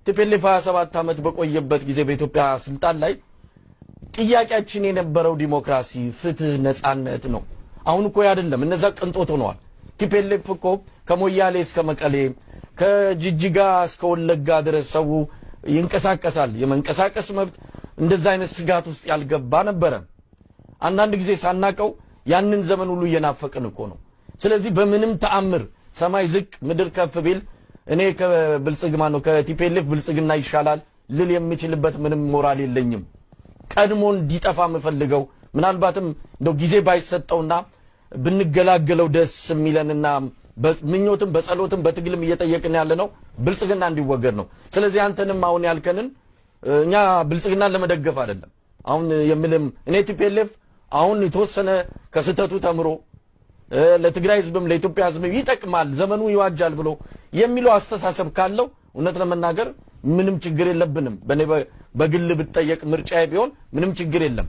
ቲፒኤልኤፍ 27 ዓመት በቆየበት ጊዜ በኢትዮጵያ ስልጣን ላይ ጥያቄያችን የነበረው ዲሞክራሲ፣ ፍትህ፣ ነጻነት ነው። አሁን እኮ አይደለም እነዛ ቅንጦት ሆነዋል። ቲፒኤልኤፍ እኮ ከሞያሌ እስከ መቀሌ ከጅጅጋ እስከ ወለጋ ድረስ ሰው ይንቀሳቀሳል። የመንቀሳቀስ መብት እንደዛ አይነት ስጋት ውስጥ ያልገባ ነበር። አንዳንድ ጊዜ ሳናቀው ያንን ዘመን ሁሉ እየናፈቅን እኮ ነው። ስለዚህ በምንም ተአምር ሰማይ ዝቅ ምድር ከፍ ቢል እኔ ከብልጽግና ነው ከቲፒኤልኤፍ ብልጽግና ይሻላል ልል የምችልበት ምንም ሞራል የለኝም። ቀድሞ እንዲጠፋ የምፈልገው ምናልባትም እንደው ጊዜ ባይሰጠውና ብንገላገለው ደስ የሚለንና ምኞትም በጸሎትም በትግልም እየጠየቅን ያለ ነው ብልጽግና እንዲወገድ ነው። ስለዚህ አንተንም አሁን ያልከንን እኛ ብልጽግናን ለመደገፍ አይደለም አሁን የምልም እኔ ቲፒኤልኤፍ አሁን የተወሰነ ከስተቱ ተምሮ ለትግራይ ህዝብም ለኢትዮጵያ ህዝብም ይጠቅማል ዘመኑ ይዋጃል ብሎ የሚለው አስተሳሰብ ካለው እውነት ለመናገር ምንም ችግር የለብንም። በኔ በግል ብትጠየቅ ምርጫዬ ቢሆን ምንም ችግር የለም።